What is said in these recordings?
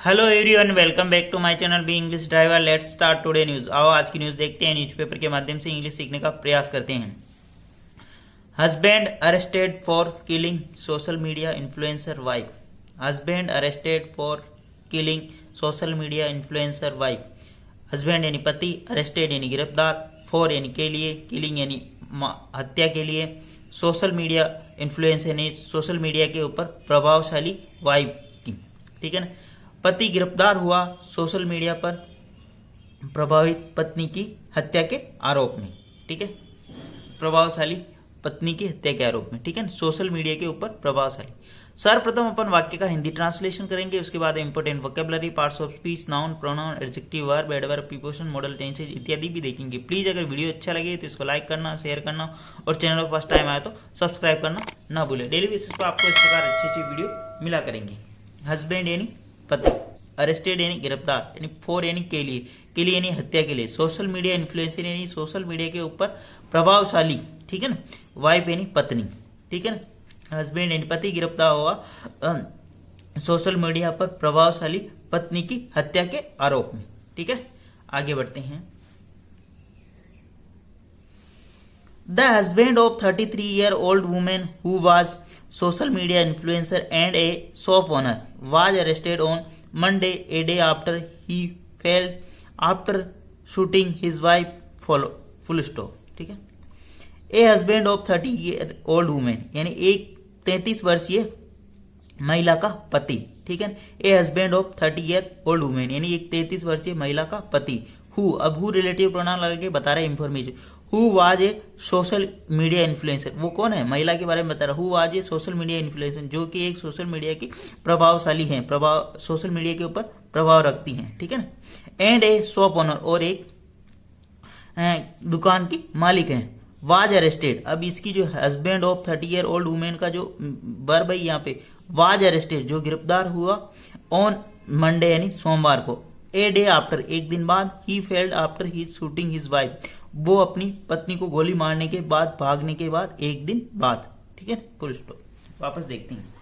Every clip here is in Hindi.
Hello everyone, welcome back to my channel B English driver. Let's start today news. आओ आज की न्यूज देखते हैं। न्यूज़पेपर के माध्यम से इंग्लिश सीखने का प्रयास करते हैं। Husband arrested for killing social media influencer wife. Husband arrested for killing social media influencer wife. Husband यानी पति, अरेस्टेड यानी गिरफ्तार, फॉर यानी के लिए, किलिंग यानी हत्या के लिए, सोशल मीडिया इन्फ्लुएंस यानी सोशल मीडिया के ऊपर प्रभावशाली वाइफ की। ठीक है ना। पति गिरफ्तार हुआ सोशल मीडिया पर प्रभावित पत्नी की हत्या के आरोप में। ठीक है, प्रभावशाली पत्नी की हत्या के आरोप में। ठीक है, सोशल मीडिया के ऊपर प्रभावशाली। सर्वप्रथम अपन वाक्य का हिंदी ट्रांसलेशन करेंगे, उसके बाद important vocabulary, parts of speech, noun, pronoun, adjective, verb, adverb, preposition, model tenses इत्यादि भी देखेंगे। प्लीज अगर वीडियो अच्छा लगे तो इसको लाइक करना, शेयर करना और चैनल पर फर्स्ट टाइम आया तो सब्सक्राइब करना ना भूले। डेली बेसिस पर आपको इस प्रकार अच्छी अच्छी वीडियो मिला करेंगे। हस्बैंड यानी पति, अरेस्टेड यानी गिरफ्तार, यानी फॉर यानी के लिए यानी हत्या के लिए, सोशल मीडिया इन्फ्लुएंसर यानी सोशल मीडिया के ऊपर प्रभावशाली। ठीक है ना। वाइफ यानी पत्नी। ठीक है ना। हस्बैंड यानी पति गिरफ्तार हुआ सोशल मीडिया पर प्रभावशाली पत्नी की हत्या के आरोप में। ठीक है, आगे बढ़ते हैं। The husband of 33-year-old woman who was social media influencer and a shop owner was arrested on Monday, a day after he failed after shooting his wife. Full stop. ठीक है। A husband of 30-year-old woman यानी एक 33 वर्षीय महिला का पति। ठीक है। A husband of 30-year-old woman यानी एक 33 वर्षीय महिला का पति। Who, अब who रिलेटिव प्रोनाउन लगा के बता रहा है information. Who was a social media influencer, वो कौन है, महिला के बारे में बता रहा। Who was a social media influencer, जो कि एक सोशल मीडिया की प्रभावशाली है, सोशल मीडिया के ऊपर प्रभाव रखती हैं। ठीक है ना। एंड ए शॉप ओनर, और एक दुकान की मालिक है। वाज अरेस्टेड, अब इसकी जो हस्बैंड ऑफ 30-year-old वुमेन का जो वर्ब है यहाँ पे वाज अरेस्टेड, जो गिरफ्तार हुआ ऑन मंडे यानी सोमवार को, ए डे आफ्टर एक दिन बाद, he failed after he shooting his wife, वो अपनी पत्नी को गोली मारने के बाद, भागने के बाद एक दिन बाद। ठीक है, फुल स्टॉप। वापस देखते हैं।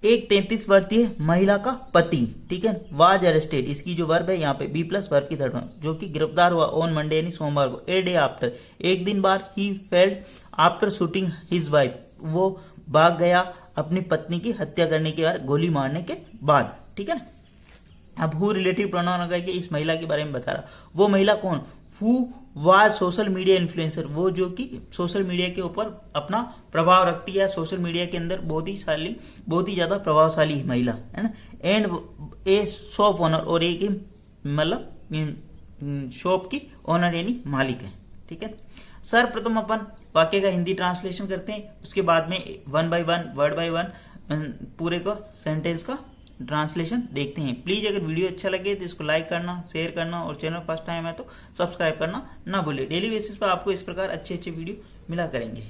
एक 33 वर्षीय महिला का पति, ठीक है, वाज अरेस्टेड, इसकी जो वर्ब है यहाँ पे बी प्लस वर्ब की थर्ड फॉर्म, जो कि गिरफ्तार हुआ ऑन मंडे यानी सोमवार को, ए डे आफ्टर एक दिन बाद, he failed after shooting his wife, वो भाग गया अपनी पत्नी की हत्या करने के बाद, गोली मारने के बाद। ठीक है। अब हु रिलेटिव प्रोनाउन लगा के इस महिला के बारे में बता रहा। वो महिला कौन, who was social media influencer, वो जो कि सोशल मीडिया के ऊपर अपना प्रभाव रखती है, सोशल मीडिया के अंदर बहुत ही ज्यादा प्रभावशाली महिला है ना। एंड ए शॉप ओनर, और एक मतलब शॉप की ओनर यानी मालिक है। ठीक है। सर्वप्रथम अपन वाक्य का हिंदी ट्रांसलेशन करते हैं, उसके बाद में one by one, word by one पूरे का सेंटेंस का ट्रांसलेशन देखते हैं। प्लीज अगर वीडियो अच्छा लगे तो इसको लाइक करना, शेयर करना और चैनल फर्स्ट टाइम है तो सब्सक्राइब करना ना भूले। डेली बेसिस पर आपको इस प्रकार अच्छे अच्छे वीडियो मिला करेंगे।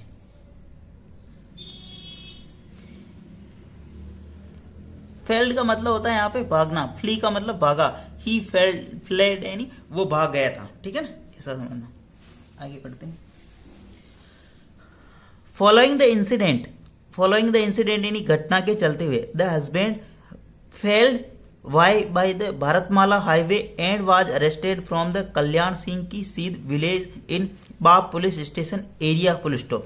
फेल्ड का मतलब होता है यहाँ पे भागना, फ्ली का मतलब भागा, ही फ्लेड यानी वो भाग गया था। ठीक है ना, ऐसा समझना। आगे बढ़ते हैं। फॉलोइंग द इंसिडेंट यानी घटना के चलते हुए, the husband failed by the Bharatmala highway and was arrested from the Kalyan Singh ki Seed village in Bap police station area. Full stop.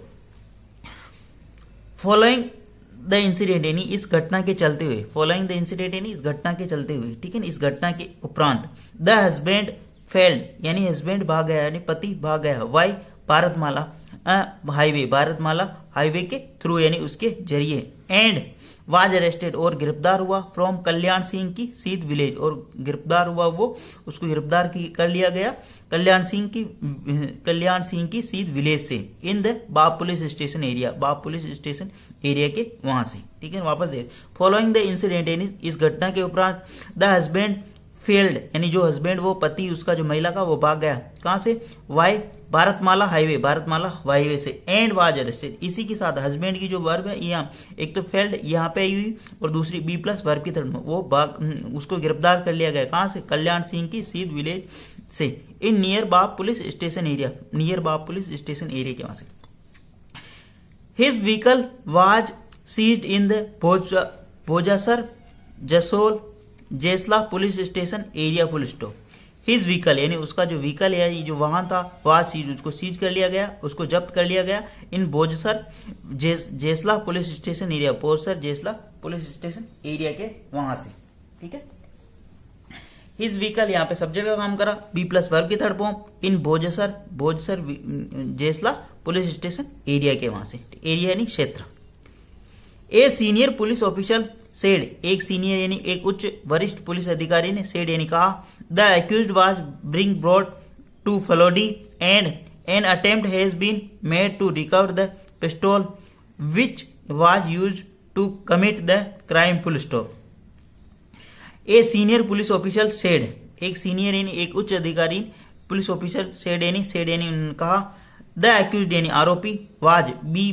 Following the incident यानी इस घटना के चलते हुए, following the incident यानी इस घटना के चलते हुए, ठीक है ना, इस घटना के उपरांत, the husband failed यानी हस्बैंड भाग गया यानी पति भाग गया, why भारतमाला हाईवे के थ्रू यानी उसके जरिए, एंड वाज अरेस्टेड और गिरफ्तार हुआ, फ्रॉम कल्याण सिंह की सीध विलेज, और गिरफ्तार हुआ वो, उसको गिरफ्तार कर लिया गया कल्याण सिंह की सीध विलेज से, इन द बाप पुलिस स्टेशन एरिया के वहां से। ठीक है, वापस देख। फॉलोइंग द इंसिडेंट यानी इस घटना के उपरांत, द हस्बैंड फेल्ड यानी जो हस्बैंड वो पति उसका जो महिला का वो भाग गया, कहां से, वाई भारतमाला हाईवे से, एंड वाज अरेस्टेड, इसी के साथ हस्बैंड की जो वर्ब है यहाँ एक तो फेल्ड यहाँ पे आई हुई और दूसरी बी प्लस वर्ब की तरफ, वो उसको गिरफ्तार कर लिया गया, कहां से, कल्याण सिंह की सीध विलेज से, in near Bap police station area के वहां से। His vehicle was seized in the Bhojasar Jasol Jesla police station area police stop. His vehicle यानी उसका जो व्हीकल है, ये जो वाहन था, वह सीज, उसको सीज कर लिया गया, उसको जब्त कर लिया गया in Bojasar Jesla police station area, Bojasar Jesla police station area के वहां से। ठीक है, हिज व्हीकल यहाँ पे सब्जेक्ट का काम करा, बी प्लस वर्ब की थर्ड फॉर्म, इन Bojasar Jesla police station area के वहां से, एरिया यानी क्षेत्र। ए सीनियर पुलिस ऑफिसर सेड, एक सीनियर यानी एक उच्च वरिष्ठ पुलिस अधिकारी ने सेड यानी कहा, the accused was bring brought to Phalodi and an attempt has been made to recover the pistol which was used to commit the crime, full stop. A senior police officer said, एक सीनियर यानी एक उच्च अधिकारी पुलिस ऑफिसर सेड यानी कहा, द एक्यूज्ड यानी आरोपी वाज बी,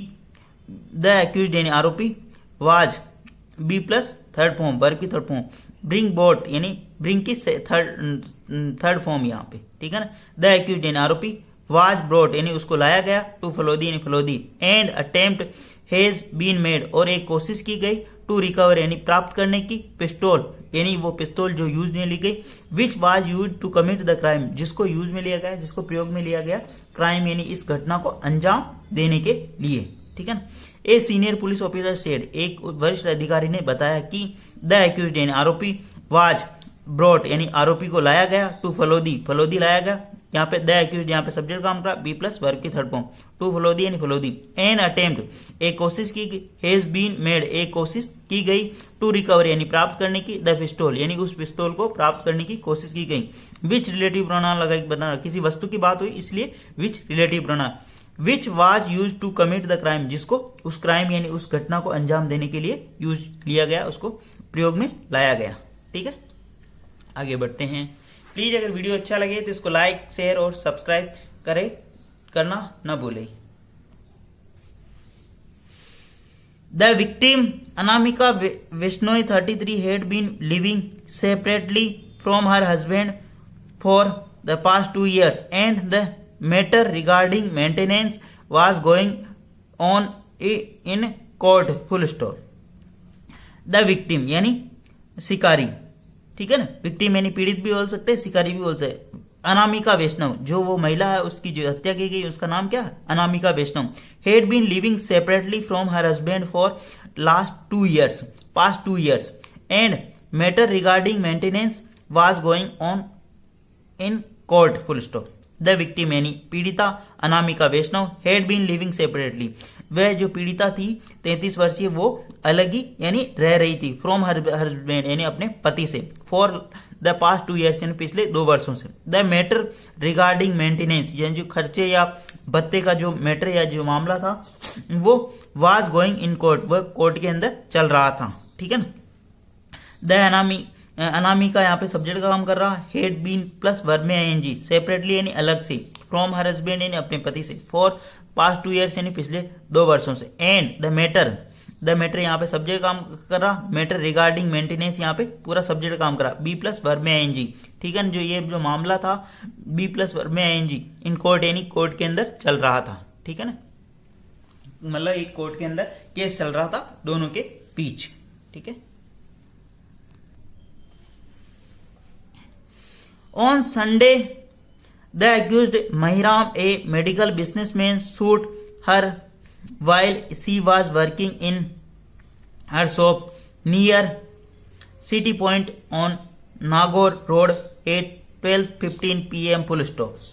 द एक्यूज्ड यानी आरोपी was B plus third form, verb की थर्ड फॉर्म, ब्रिंग बोट यानी ब्रिंग की थर्ड फॉर्म यहाँ पे। ठीक है ना, द एक्यूज्ड यानी आरोपी, वाज ब्रोट यानी उसको लाया गया, टू फलोदी यानी Phalodi, and attempt has been made और एक कोशिश की गई, टू रिकवर यानी प्राप्त करने की, पिस्टल यानी वो पिस्तौल जो यूज में ली गई, which was use to commit the crime जिसको यूज में लिया गया, जिसको प्रयोग में लिया गया, क्राइम यानी इस घटना को अंजाम देने के लिए। ठीक है ना, ए सीनियर पुलिस ऑफिसर सेड, एक वरिष्ठ अधिकारी ने बताया कि द एक्यूज्ड यानी आरोपी, वाज ब्रॉट यानी आरोपी को लाया गया, टू फलोदी फलोदी लाया गया, यहाँ पे द एक्यूज्ड यहाँ पे सब्जेक्ट काम करा, बी प्लस वर्ब की थर्ड फॉर्म, टू फलोदी यानी फलोदी, एन अटेम्प्ट एक कोशिश की गई, हैज बीन मेड एक कोशिश की गई, टू रिकवर यानी प्राप्त करने की, द पिस्टल यानी उस पिस्तौल को प्राप्त करने की कोशिश की गई, विच रिलेटिव प्रोनाउन लगा बना, किसी वस्तु की बात हुई इसलिए which relative pronoun, which was use to commit the crime जिसको उस क्राइम यानी उस घटना को अंजाम देने के लिए यूज लिया गया, उसको प्रयोग में लाया गया। ठीक है, आगे बढ़ते हैं। प्लीज अगर वीडियो अच्छा लगे तो इसको लाइक शेयर और सब्सक्राइब करना न भूलें। The victim Anamika Vishnoi 33 had been living separately from her husband for the past 2 years and the matter regarding maintenance was going on in court, full stop। The victim यानी शिकारी, ठीक है ना, विक्टिम यानी पीड़ित भी बोल सकते हैं, शिकारी भी बोल सकते हैं। अनामिका वैष्णव जो वो महिला है उसकी जो हत्या की गई उसका नाम क्या है, Anamika Vaishnav. Had been living separately from her husband for last 2 years, past 2 years and matter regarding maintenance was going on in court, full stop. The victim यानी पीड़िता Anamika Vaishnav had been living separately, वह जो पीड़िता थी 33 वर्षीय वो अलग ही यानी रह रही थी, फ्रॉम हर हस्बैंड यानी अपने पति से, फॉर द पास्ट 2 years यानी पिछले 2 वर्षों से। द मैटर रिगार्डिंग मेंटेनेंस यानी जो खर्चे या भत्ते का जो मैटर या जो मामला था वो वाज गोइंग इन कोर्ट, वह कोर्ट के अंदर चल रहा था। ठीक है ना, द अनामिका यहाँ पे सब्जेक्ट का काम कर रहा, हेड बीन प्लस वर्ब में आईएनजी, सेपरेटली यानी अलग से, फ्रॉम हर हस्बैंड यानी अपने पति से, फॉर पास्ट 2 years यानी पिछले 2 वर्षों से, एंड द मैटर यहाँ पे सब्जेक्ट काम कर रहा, मैटर रिगार्डिंग मेंटेनेंस यहाँ पे पूरा सब्जेक्ट काम करा, बी प्लस वर्ब में आईएनजी। ठीक है ना, जो ये जो मामला था बी प्लस वर्ब में आईएनजी, इन कोर्ट यानी कोर्ट के अंदर चल रहा था। ठीक है ना, मतलब एक कोर्ट के अंदर केस चल रहा था दोनों के बीच। ठीक है, On Sunday, the accused Mahiram, a medical businessman, shot her while she was working in her shop near City Point on Nagore Road at 12:15 p.m. full stop।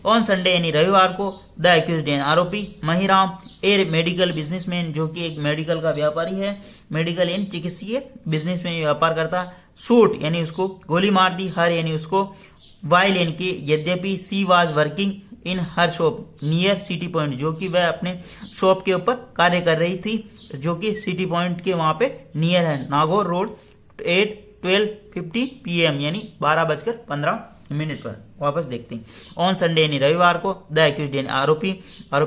On Sunday यानी रविवार को द एक्यूज्ड यानी आरोपी महिराम ए मेडिकल बिजनेसमैन जो कि एक मेडिकल का व्यापारी है, मेडिकल यानी चिकित्सीय बिजनेस में व्यापार करता है, शूट यानी उसको गोली मार दी, हर यानी उसको, वाइल यानी कि यद्यपि she was working in her shop near city point जो कि वह अपने शॉप के ऊपर कार्य कर रही थी जो कि सिटी पॉइंट के वहां पे नियर है, नागौर रोड, 12:50 PM यानी 12:15 पर। वापस देखते हैं, ऑन संडे यानी रविवार को द एक्यूज्ड यानी आरोपी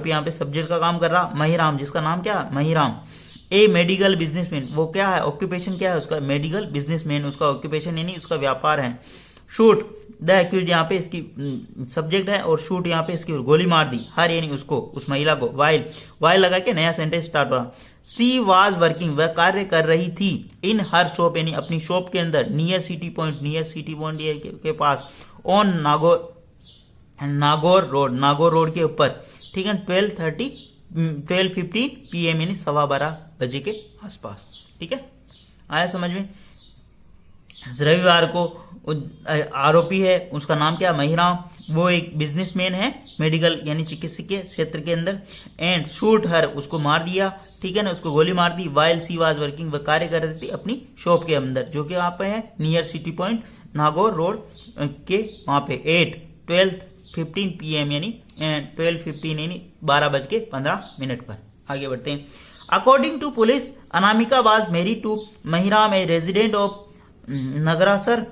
यहाँ पे सब्जेक्ट का काम कर रहा, महिराम जिसका नाम क्या है महिराम, ए मेडिकल बिजनेसमैन वो क्या है, ऑक्यूपेशन क्या है उसका, मेडिकल बिजनेसमैन उसका ऑक्यूपेशन यानी उसका व्यापार है, शूट द एक्यूज, यहाँ पे इसकी सब्जेक्ट है और शूट यहाँ पे इसकी गोली मार दी हर यानी उसको, उस महिला को। वाइल लगा के नया सेंटेंस स्टार्ट हुआ। सी वाज वर्किंग, वह कार्य कर रही थी। इन हर शॉप यानी अपनी शॉप के अंदर, नियर सिटी पॉइंट के पास, ऑन नागौर रोड के ऊपर, ठीक है। 12:15 PM यानी 12:15 बजे के आसपास, ठीक है। आया समझ में। रविवार को आरोपी है, उसका नाम क्या, महिराम, वो एक बिजनेसमैन है, मेडिकल यानी चिकित्सकीय क्षेत्र के अंदर। एंड शूट हर, उसको मार दिया, ठीक है ना, उसको गोली मार दी। वाइल सी वाज वर्किंग, वह कार्य कर रही थी अपनी शॉप के अंदर, जो कि वहां पे है near city point Nagaur road के वहां पे। 12:15 PM यानी 12:15 यानी 12:15 पर। आगे बढ़ते हैं। According to police, Anamika was married to Mahiram, a resident of Nagarasar,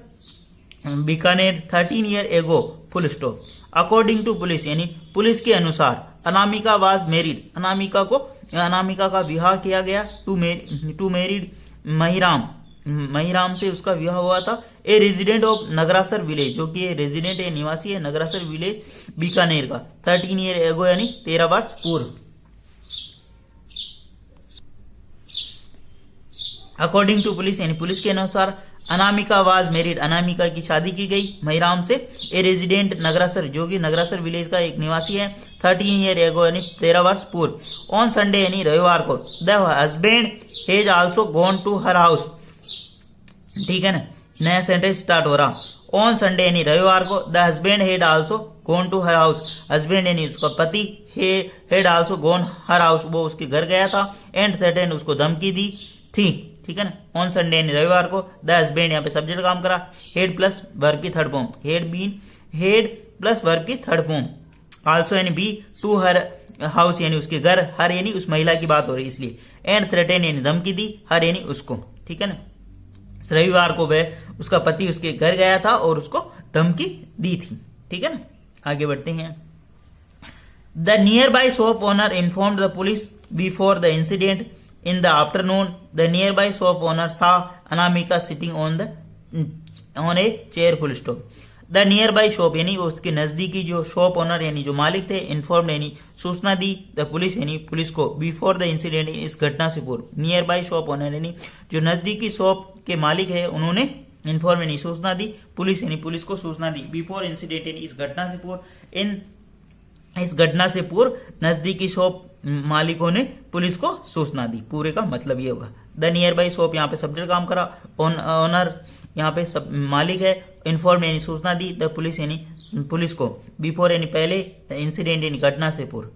Bikaner, 13 year ago, full stop. According to police यानी पुलिस के अनुसार, अनामिका वाज मैरिड, अनामिका का विवाह किया गया, टू मैरिड महिराम से उसका विवाह हुआ था। ए रेजिडेंट ऑफ नगरासर विलेज, जो कि रेजिडेंट है, निवासी है नगरासर विलेज बीकानेर का, 13 ईयर एगो यानी 13 वर्ष पूर्व। अकॉर्डिंग टू पुलिस यानी पुलिस के अनुसार, अनामिका वाज मैरिड, अनामिका की शादी की गई महिराम से। ए रेजिडेंट नगरासर, जो कि नगरासर विलेज का एक निवासी है, 13 ईयर एगो यानी 13 वर्ष पूर्व। ऑन संडे यानी रविवार को, the husband has also gone to her house, ठीक है ना, नया सेंटेंस स्टार्ट हो रहा। ऑन संडे यानी रविवार को, the husband had also gone to her house, husband यानी उसका पति, had also gone her house, वो उसके घर गया था। एंड थ्रेटेंड, उसको धमकी दी थी, ठीक है ना। ऑन संडे यानी रविवार को, द हस्बैंड यहाँ पे सब्जेक्ट काम करा, हेड प्लस वर्ब की third form, head plus verb की थर्ड फॉर्म। आल्सो यानी बी, टू हर हाउस यानी उसके घर, हर यानी उस महिला की बात हो रही इसलिए। एंड थ्रेटेन यानी धमकी दी, हर यानी उसको, ठीक है ना। रविवार को वह उसका पति उसके घर गया था और उसको धमकी दी थी, ठीक है ना। आगे बढ़ते हैं। The near by shop owner informed the police before the incident. In the afternoon, the nearby shop owner saw Anamika sitting on a chair, full stop. The nearby shop यानी उसके नजदीकी जो शॉप ओनर यानी जो मालिक थे, इन्फॉर्म यानी सूचना दी, द पुलिस यानी पुलिस को, बिफोर द इंसिडेंट इस घटना से पूर्व। नियर बाय शॉप ओनर यानी जो नजदीकी शॉप के मालिक है, उन्होंने इन्फॉर्म यानी सूचना दी, पुलिस यानी पुलिस को सूचना दी, बिफोर इंसिडेंट यानी इस घटना से पूर्व। इस घटना से पूर्व नजदीकी शॉप मालिकों ने पुलिस को सूचना दी, पूरे का मतलब ये होगा। द नियर बाई शॉप यहाँ पे सब्जेक्ट काम करा, ओनर यहाँ पे सब मालिक है, इन्फॉर्म यानी सूचना दी, द पुलिस यानी पुलिस को, बिफोर यानी पहले, द इंसिडेंट यानी घटना से पूर्व।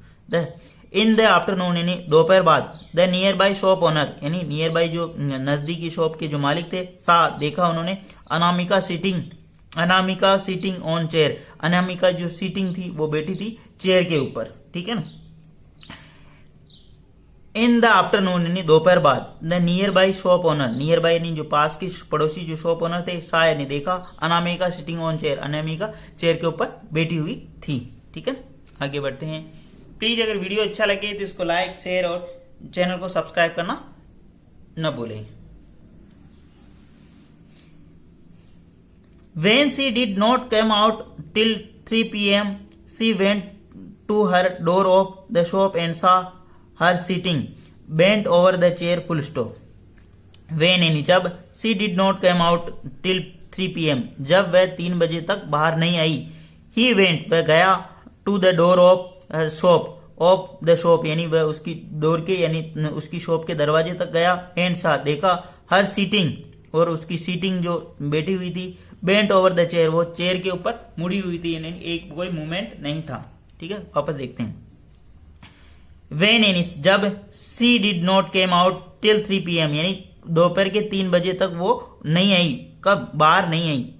इन द आफ्टरनून यानी दोपहर बाद, the near by shop owner यानी नियर बाई जो नजदीकी शॉप के जो मालिक थे, सा देखा उन्होंने, Anamika sitting on chair, Anamika जो सीटिंग थी वो बैठी थी चेयर के ऊपर, ठीक है ना। इन द आफ्टरनून यानी दोपहर बाद, the near by shop owner, near by यानी जो पास की पड़ोसी जो शॉप ओनर थे, सा यानी देखा, Anamika sitting on chair, Anamika chair के ऊपर बैठी हुई थी, ठीक है। आगे बढ़ते हैं। प्लीज अगर वीडियो अच्छा लगे तो इसको लाइक, शेयर और चैनल को सब्सक्राइब करना न भूलें। When she did not come out till 3 PM, she went to her door of the shop and saw her sitting bent over the chair, full stop. When यानी जब, she did not come out till 3 PM, जब वह 3 बजे तक बाहर नहीं आई। He went, वह गया, to the door of her shop, of the shop यानी वह उसकी डोर के यानी उसकी शॉप के दरवाजे तक गया। and saw देखा, her sitting और उसकी सीटिंग जो बैठी हुई थी, बेंट ओवर द चेयर वो चेयर के ऊपर मुड़ी हुई थी, यानी एक कोई मूवमेंट नहीं था, ठीक है। वापस देखते हैं। वेन यानी जब, she did not came out till 3 PM यानी दोपहर के 3 बजे तक वो नहीं आई, कब, बाहर नहीं आई।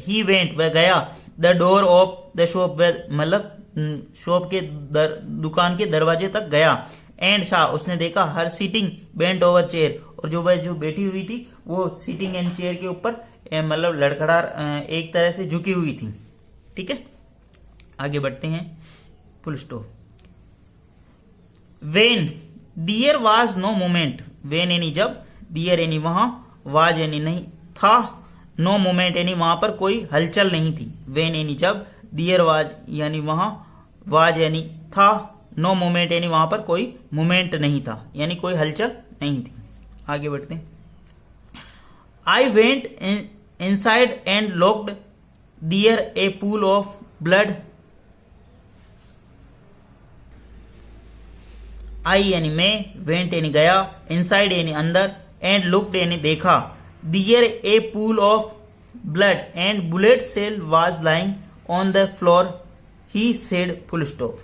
ही वेंट वह गया, the door of the shop मतलब शॉप के दुकान के दरवाजे तक गया। एंड सा उसने देखा, हर सीटिंग बेंट ओवर चेयर और जो वह जो बैठी हुई थी वो सीटिंग एंड चेयर के ऊपर मतलब लड़खड़ा एक तरह से झुकी हुई थी, ठीक है। आगे बढ़ते हैं। Full stop. When there was no movement, when यानी जब, डियर यानी वहां, वाज यानी नहीं, था नो मूवमेंट यानी वहां पर कोई हलचल नहीं थी। वेन यानी जब, दियर वाज यानी वहां, वाज यानी था, नो मूवमेंट यानी वहां पर कोई मूवमेंट नहीं था यानी कोई हलचल नहीं थी। आगे बढ़ते हैं। I went inside and locked there a pool of blood. I यानी मैं, वेंट यानी गया, इनसाइड यानी अंदर, एंड लुक्ड यानी देखा, there a pool of blood and bullet cell was lying on the floor, he said full stop.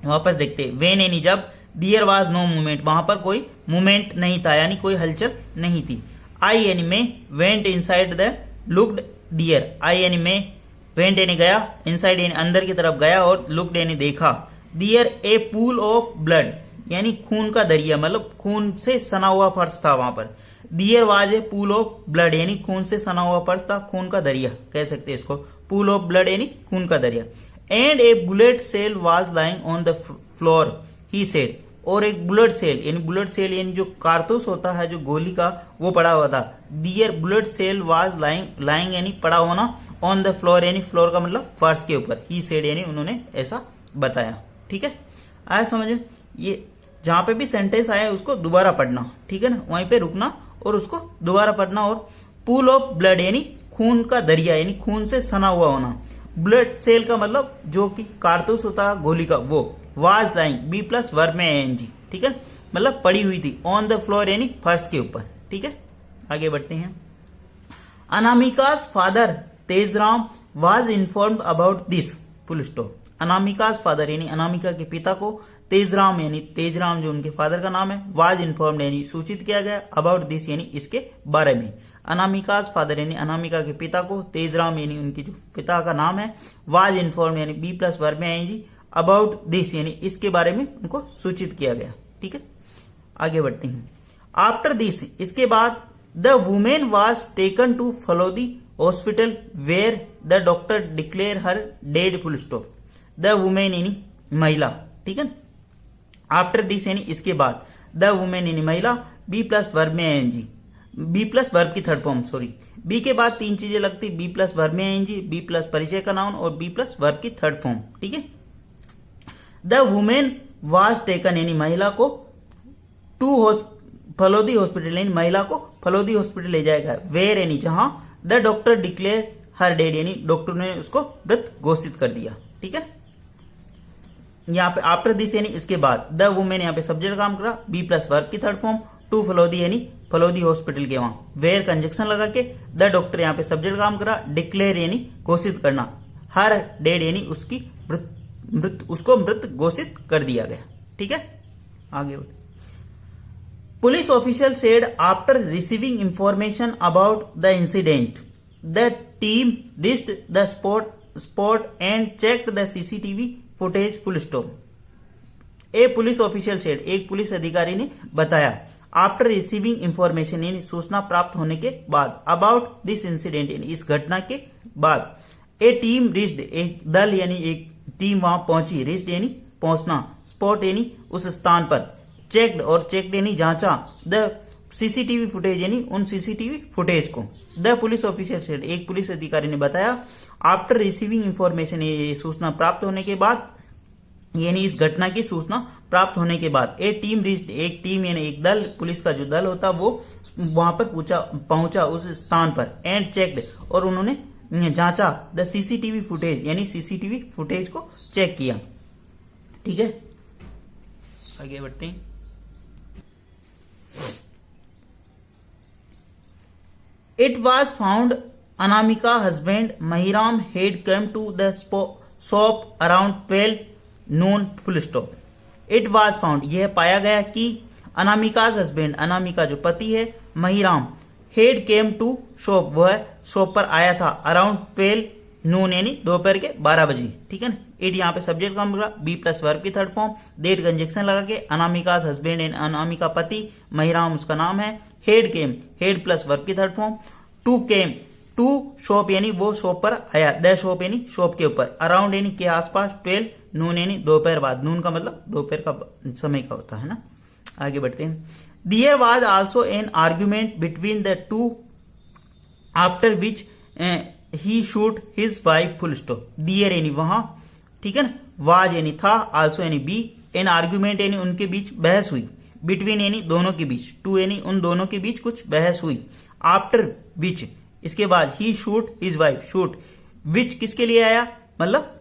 वापस देखते, वेन यानी जब, दियर वाज नो मूवमेंट वहां पर कोई मूवमेंट नहीं था यानी कोई हलचल नहीं थी। आई यानी मैं, went inside the looked there. I यानी मैं, वेंट यानी गया, इनसाइड यानी अंदर की तरफ गया, और लुक्ड यानी देखा। There a pool of blood यानी खून का दरिया, मतलब खून से सना हुआ फर्श था वहां पर। There was a pool of blood यानी खून से सना हुआ फर्श था, खून का दरिया कह सकते हैं इसको, पूल ऑफ ब्लड यानी खून का दरिया। And a bullet cell was lying on the floor, he said. और एक बुलेट सेल यानी जो कारतूस होता है जो गोली का, वो पड़ा हुआ था। There bullet cell was lying यानी पड़ा होना, ऑन द फ्लोर यानी फ्लोर का मतलब फर्श के ऊपर, ही सेड यानी उन्होंने ऐसा बताया। ठीक है, आया समझ में? ये जहां पे भी सेंटेंस आया उसको दोबारा पढ़ना, ठीक है ना, वहीं पे रुकना और उसको दोबारा पढ़ना। और पूल ऑफ ब्लड यानी खून का दरिया यानी खून से सना हुआ होना। ब्लड सेल का मतलब जो कि कारतूस होता है गोली का, वो। Was lying B plus verb में एनजी, ठीक है, मतलब पड़ी हुई थी। ऑन द फ्लोर यानी फर्श के ऊपर। ठीक है, आगे बढ़ते हैं। Anamika's father Tejaram was informed about this, full stop. Anamika's father यानी अनामिका के पिता को, तेजराम यानी तेजराम जो उनके फादर का नाम है, वाज इन्फॉर्म्ड यानी सूचित किया गया, अबाउट दिस यानी इसके बारे में। अनामिका's फादर यानी अनामिका के पिता को, तेजराम यानी उनके जो पिता का नाम है, वाज इन्फॉर्म्ड यानी बी प्लस वर्ब में आएंगी, अबाउट दिस यानी इसके बारे में उनको सूचित किया गया। ठीक है, आगे बढ़ते हैं। आफ्टर दिस इसके बाद, the women was taken to Phalodi hospital where the doctor declare her dead, full stop. The women यानी महिला, ठीक है। आफ्टर दिस यानी इसके बाद, द वुमेन यानी महिला, बी प्लस वर्ब में आएंगी, बी प्लस वर्ब की थर्ड फॉर्म, सॉरी, बी के बाद तीन चीजें लगती, बी प्लस वर्ब में आएंगी, बी प्लस परिचय का नाउन और बी प्लस वर्ब की थर्ड फॉर्म। ठीक है, द वुमेन वाज टेकन यानी महिला को, टू फलोदी हॉस्पिटल यानी महिला को फलोदी हॉस्पिटल ले जाएगा, वेयर यानी जहां, the doctor declare her dead यानी डॉक्टर ने उसको मृत घोषित कर दिया। ठीक है, यहाँ पे आफ्टर दिस यानी इसके बाद, द वुमेन यहाँ पे सब्जेक्ट काम करा, बी प्लस वर्ब की थर्ड फॉर्म, टू फलोदी यानी फलोदी हॉस्पिटल के वहां, वेयर कंजक्शन लगा के, द डॉक्टर यहाँ पे सब्जेक्ट काम करा, डिक्लेयर यानी घोषित करना, हर डेड यानी उसकी उसको मृत घोषित कर दिया गया। ठीक है, आगे police official said after receiving information about the incident, the team reached the spot and checked the CCTV footage, full stop. A police official said एक पुलिस अधिकारी ने बताया, आफ्टर रिसीविंग इंफॉर्मेशन यानी सूचना प्राप्त होने के बाद, अबाउट दिस इंसिडेंट यानी इस घटना के बाद, ए टीम रिच्ड एक दल यानी एक टीम वहां पहुंची, रिच्ड यानी पहुंचना, स्पॉट यानी उस स्थान पर, चेक्ड और चेक्ड यानी जांचा, द सीसीटीवी फुटेज यानी उन सीसीटीवी फुटेज को। द पुलिस ऑफिसर सेड एक पुलिस अधिकारी ने बताया, आफ्टर रिसीविंग इंफॉर्मेशन ये सूचना प्राप्त होने के बाद यानी इस घटना की सूचना प्राप्त होने के बाद, ए टीम रिच्ड एक टीम यानी एक दल, पुलिस का जो दल होता वो वहां पर पहुंचा उस स्थान पर, एंड चेक्ड और उन्होंने जांचा, द सीसीटीवी फुटेज यानी सीसीटीवी फुटेज को चेक किया। ठीक है, आगे बढ़ते हैं। It was found Anamika husband Mahiram had come to the shop around 12 noon, full stop. It was found यह पाया गया कि अनामिका's हस्बैंड अनामिका जो पति है, महिराम, हेड केम टू शॉप वह शॉप पर आया था, अराउंड 12 नून यानी दोपहर के 12 बजे। ठीक है ना, इट यहाँ पे सब्जेक्ट काम होगा, बी प्लस वर्ब की थर्ड फॉर्म, डेट कंजक्शन लगा के, अनामिका's हस्बैंड एंड अनामिका पति, महिराम उसका नाम है, had came had plus verb की third form, to came to shop यानी वो शॉप पर आया, द शॉप यानी शॉप के ऊपर, अराउंड यानी के आसपास, 12 नून यानी दोपहर बाद, नून का मतलब दोपहर का समय का होता है ना। आगे बढ़ते हैं। There was also an argument between the two after which he shoot his wife full stop. There यानी वहां, ठीक है ना, वाज यानी था, आल्सो यानी बी, एन आर्ग्यूमेंट यानी उनके बीच बहस हुई, बिटवीन यानी दोनों के बीच, टू यानी उन दोनों के बीच कुछ बहस हुई, आफ्टर विच इसके बाद, ही शूट हिज वाइफ, शूट विच किसके लिए आया, मतलब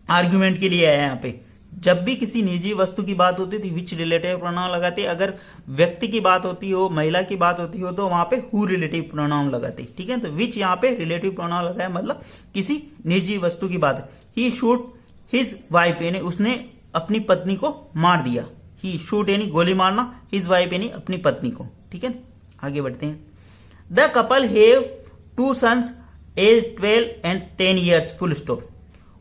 आर्ग्यूमेंट के लिए आया। यहाँ पे जब भी किसी निजी वस्तु की बात होती थी विच रिलेटिव प्रोनाउन लगाते, अगर व्यक्ति की बात होती हो, महिला की बात होती हो तो वहां पे हु रिलेटिव प्रोनाउन लगाते, ठीक है। तो विच यहाँ पे रिलेटिव प्रोनाउन लगाया, मतलब किसी निजी वस्तु की बात है। ही शूट हिज वाइफ यानी उसने अपनी पत्नी को मार दिया, ही शूट यानी गोली मारना, हिज वाइफ यानी अपनी पत्नी को, ठीक है। आगे बढ़ते हैं। The couple have 2 sons aged 12 and 10 years full stop.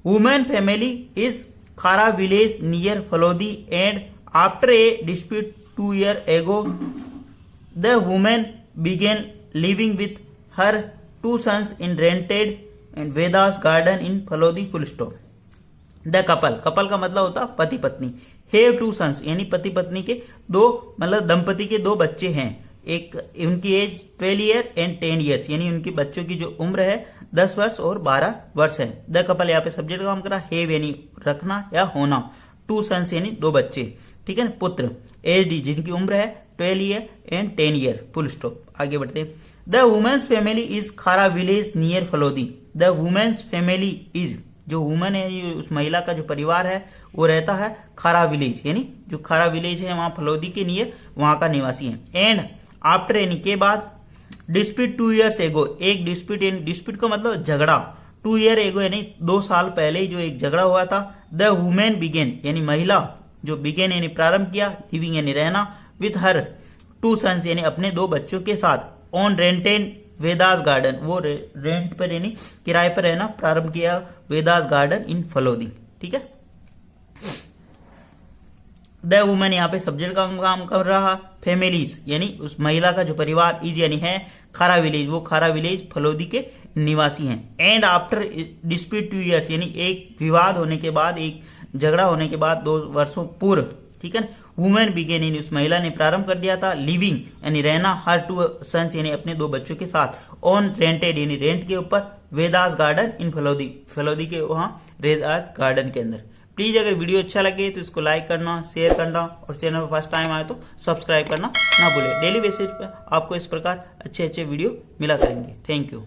Woman family is Khara village near Falodi, and after a dispute 2 years ago, the woman began living with her 2 sons in rented and Vedas garden in Falodi full stop. The couple का मतलब होता पति पत्नी, हैव 2 सन्स यानी पति पत्नी के दो, मतलब दंपति के 2 बच्चे हैं, एक उनकी एज 12 ईयर एंड 10 ईयर्स यानी उनके बच्चों की जो उम्र है 10 वर्ष और 12 वर्ष है। द कपल यहाँ पे सब्जेक्ट काम करा, हैव यानी रखना या होना, 2 सन्स यानी 2 बच्चे, ठीक है ना, पुत्र, एज डी जिनकी उम्र है 12 year and 10 year full stop. आगे बढ़ते हैं। The women's family is Khara village near Phalodi. The women's family is, जो वुमेन है उस महिला का जो परिवार है वो रहता है खारा विलेज, यानी जो खारा विलेज है वहां फलोदी के नियर वहां का निवासी है। एंड आफ्टर यानी के बाद, डिस्प्यूट 2 years एगो, एक डिस्प्यूट यानी डिस्प्यूट का मतलब झगड़ा, 2 year एगो यानी 2 साल पहले जो एक झगड़ा हुआ था। द वुमेन बिगेन यानी महिला जो बिगेन यानी प्रारंभ किया, लिविंग यानी रहना, विथ हर 2 सन्स यानी अपने 2 बच्चों के साथ, ऑन रेंटेन वेदास गार्डन वो रेंट पर यानी किराए पर रहना प्रारंभ किया, वेदास गार्डन इन फलोदी, ठीक है। द वुमेन यहाँ पे सब्जेक्ट का काम कर रहा, फैमिलीज यानी उस महिला का जो परिवार, इज यानी है, खारा विलेज वो खारा विलेज फलोदी के निवासी हैं। एंड आफ्टर डिस्प्यूट 2 years यानी एक विवाद होने के बाद, एक झगड़ा होने के बाद 2 वर्षों पूर्व, ठीक है। वुमेन बिगेन यानी उस महिला ने प्रारंभ कर दिया था, लिविंग यानी रहना, हर 2 सन्स यानी अपने 2 बच्चों के साथ, ऑन रेंटेड यानी रेंट के ऊपर, वेदास गार्डन इन फलोदी, फलोदी के वहां वेदास गार्डन के अंदर। प्लीज अगर वीडियो अच्छा लगे तो इसको लाइक करना, शेयर करना और चैनल पर फर्स्ट टाइम आए तो सब्सक्राइब करना ना भूले। डेली बेसिस पर आपको इस प्रकार अच्छे अच्छे वीडियो मिला करेंगे। Thank you.